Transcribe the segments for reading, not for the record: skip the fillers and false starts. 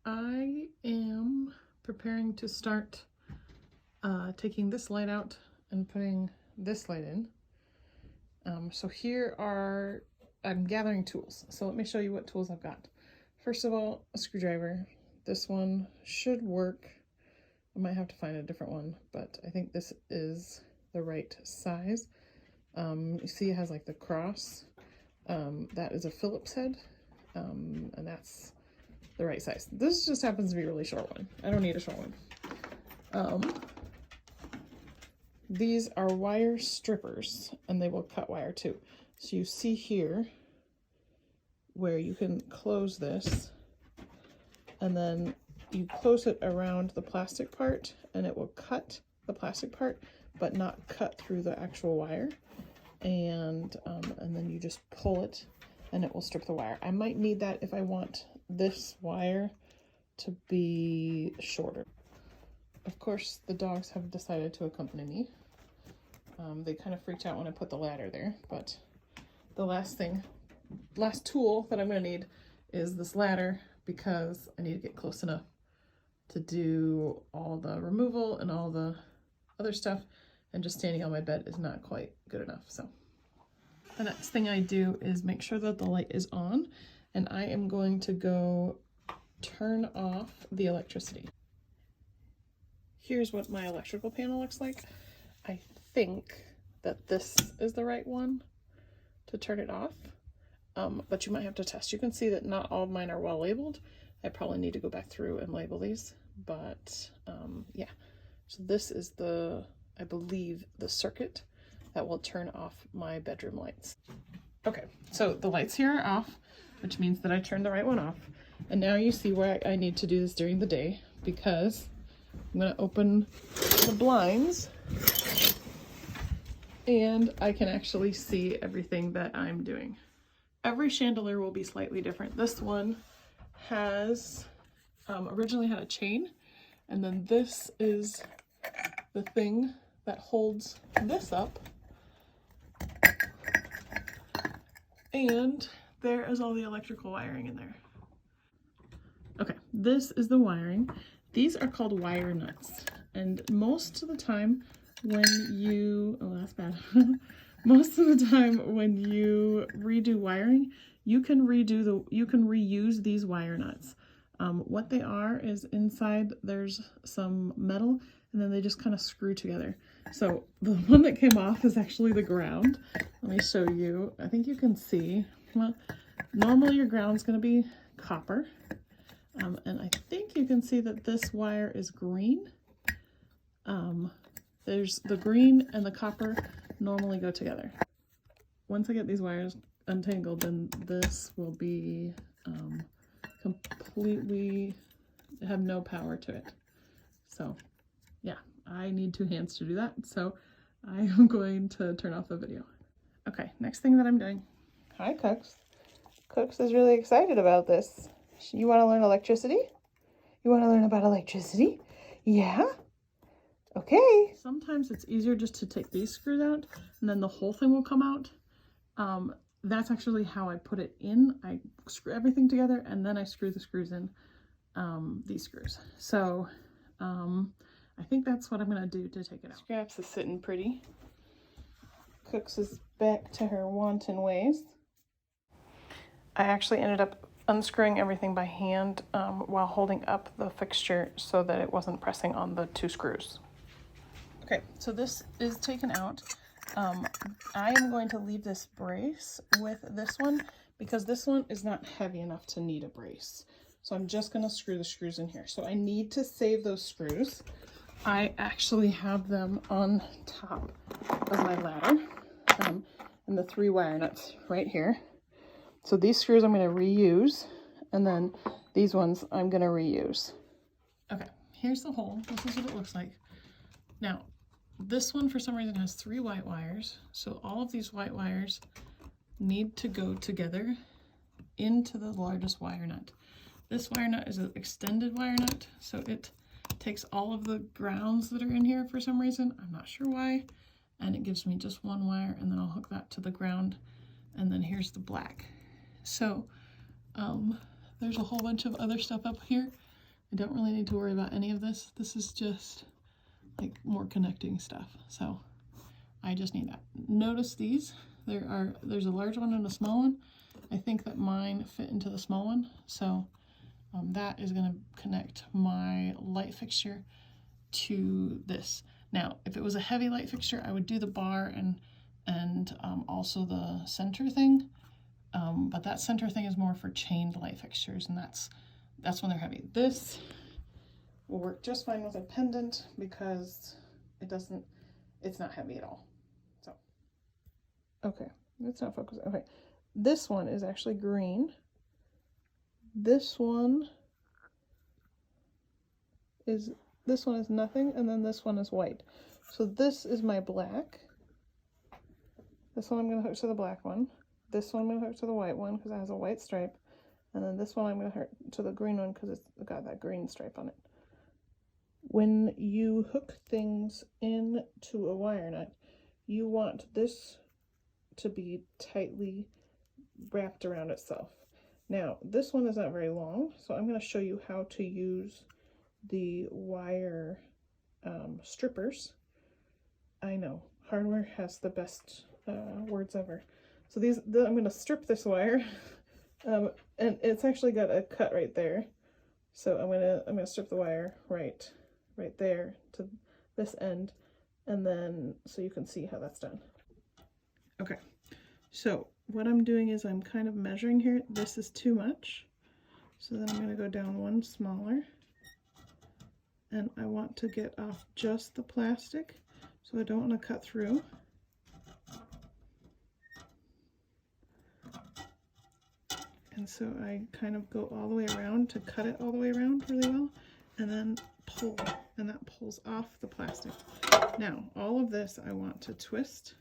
I am preparing to start taking this light out and putting this light in. So here are, I'm gathering tools. So let me show you what tools I've got. First of all, a screwdriver. This one should work. I might have to find a different one, but I think this is the right size. You see it has like the cross. That is a Phillips head, and that's the right size. This just happens to be a really short one. I don't need a short one. These are wire strippers, and they will cut wire too. So you see here where you can close this, and then you close it around the plastic part, and it will cut the plastic part, but not cut through the actual wire. And then you just pull it, and it will strip the wire. I might need that if I want this wire to be shorter. Of course, the dogs have decided to accompany me. They kind of freaked out when I put the ladder there, but the last tool that I'm going to need is this ladder, because I need to get close enough to do all the removal and all the other stuff, and just standing on my bed is not quite good enough. So the next thing I do is make sure that the light is on, and I am going to go turn off the electricity. Here's what my electrical panel looks like. I think that this is the right one to turn it off, but you might have to test. You can see that not all of mine are well labeled. I probably need to go back through and label these, but yeah. So this is the, I believe, the circuit that will turn off my bedroom lights. Okay, so the lights here are off, which means that I turned the right one off. And now you see why I need to do this during the day, because I'm going to open the blinds and I can actually see everything that I'm doing. Every chandelier will be slightly different. This one has originally had a chain, and then this is the thing that holds this up, and there is all the electrical wiring in there. Okay, this is the wiring. These are called wire nuts, and most of the time when you, oh that's bad, most of the time when you redo wiring, you can reuse these wire nuts. What they are is inside there's some metal, and then they just kind of screw together. So the one that came off is actually the ground. Let me show you. I think you can see. Well, normally your ground's going to be copper. And I think you can see that this wire is green. There's the green and the copper normally go together. Once I get these wires untangled, then this will be completely have no power to it. So yeah, I need 2 hands to do that, so I am going to turn off the video. Okay, next thing that I'm doing. Hi, Cooks. Cooks is really excited about this. You want to learn electricity? You want to learn about electricity? Yeah? Okay. Sometimes it's easier just to take these screws out, and then the whole thing will come out. That's actually how I put it in. I screw everything together, and then I screw the screws in, these screws. So I think that's what I'm going to do to take it out. Scraps is sitting pretty. Cooks is back to her wanton ways. I actually ended up unscrewing everything by hand while holding up the fixture so that it wasn't pressing on the 2 screws. Okay, so this is taken out. I am going to leave this brace with this one because this one is not heavy enough to need a brace. So I'm just going to screw the screws in here. So I need to save those screws. I actually have them on top of my ladder, and the 3 wire nuts right here. So these screws I'm going to reuse, and then these ones I'm going to reuse. Okay, here's the hole. This is what it looks like. Now, this one for some reason has 3 white wires, so all of these white wires need to go together into the largest wire nut. This wire nut is an extended wire nut, so it takes all of the grounds that are in here for some reason. I'm not sure why. And it gives me just 1 wire, and then I'll hook that to the ground, and then here's the black. So there's a whole bunch of other stuff up here I don't really need to worry about any of this. This is just like more connecting stuff. So I just need that. Notice these. There's a large one and a small one. I think that mine fit into the small one. So that is going to connect my light fixture to this. Now, if it was a heavy light fixture, I would do the bar and also the center thing. But that center thing is more for chained light fixtures, and that's when they're heavy. This will work just fine with a pendant because it's not heavy at all. So, okay, it's not focusing. Okay, this one is actually green. This one is nothing, and then this one is white. So this is my black. This one I'm going to hook to the black one. This one I'm going to hook to the white one because it has a white stripe. And then this one I'm going to hook to the green one because it's got that green stripe on it. When you hook things into a wire nut, you want this to be tightly wrapped around itself. Now, this one is not very long, so I'm going to show you how to use the wire strippers. I know, hardware has the best words ever. So I'm going to strip this wire, and it's actually got a cut right there. So I'm gonna strip the wire right there to this end, and then so you can see how that's done. Okay, so what I'm doing is I'm kind of measuring here. This is too much, so then I'm going to go down one smaller, and I want to get off just the plastic, so I don't want to cut through. And so I kind of go all the way around to cut it all the way around really well, and then pull, and that pulls off the plastic. Now, all of this I want to twist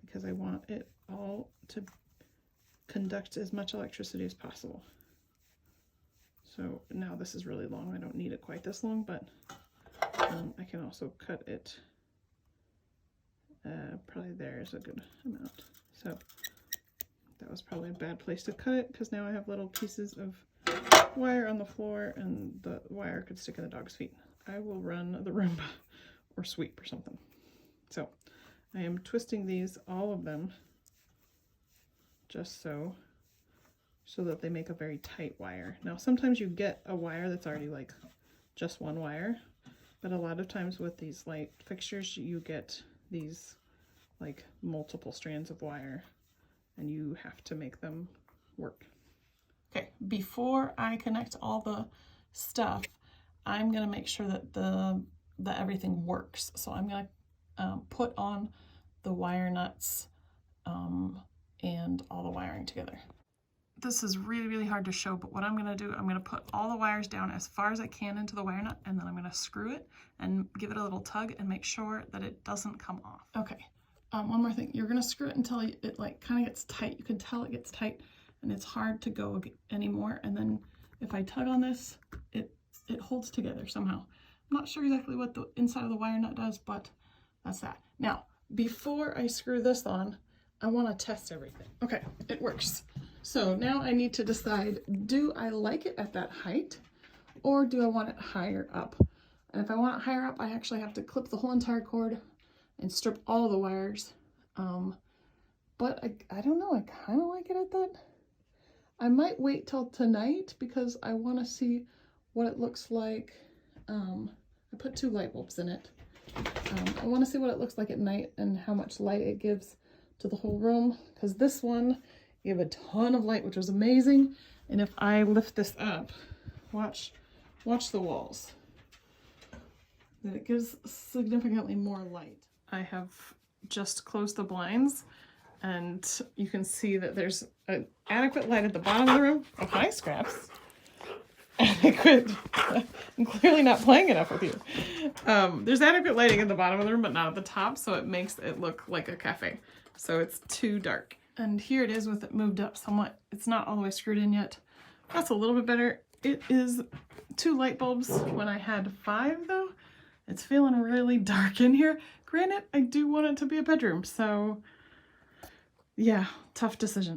because I want it all to conduct as much electricity as possible. So now this is really long. I don't need it quite this long, but I can also cut it. Probably there is a good amount. So that was probably a bad place to cut it because now I have little pieces of wire on the floor and the wire could stick in the dog's feet. I will run the Roomba or sweep or something. So I am twisting these, all of them, just so that they make a very tight wire. Now sometimes you get a wire that's already like just one wire, but a lot of times with these light fixtures you get these like multiple strands of wire, and you have to make them work. Okay, before I connect all the stuff, I'm gonna make sure that everything works. So I'm gonna put on the wire nuts and all the wiring together. This is really, really hard to show, but what I'm gonna do, I'm gonna put all the wires down as far as I can into the wire nut, and then I'm gonna screw it and give it a little tug and make sure that it doesn't come off. Okay. One more thing, you're gonna screw it until it like kind of gets tight. You can tell it gets tight and it's hard to go anymore. And then if I tug on this, it holds together somehow. I'm not sure exactly what the inside of the wire nut does, but that's that. Now, before I screw this on, I wanna test everything. Okay, it works. So now I need to decide, do I like it at that height or do I want it higher up? And if I want it higher up, I actually have to clip the whole entire cord and strip all the wires. But I don't know, I kind of like it at that. I might wait till tonight because I want to see what it looks like. I put 2 light bulbs in it. I want to see what it looks like at night and how much light it gives to the whole room, because this one gave a ton of light, which was amazing. And if I lift this up, watch the walls, that it gives significantly more light. I have just closed the blinds and you can see that there's an adequate light at the bottom of the room. Oh, hi, Scraps. I'm clearly not playing enough with you. There's adequate lighting at the bottom of the room, but not at the top, so it makes it look like a cafe. So it's too dark. And here it is with it moved up somewhat. It's not all the way screwed in yet. That's a little bit better. It is 2 light bulbs when I had 5 though. It's feeling really dark in here. Granted, I do want it to be a bedroom, so yeah, tough decision.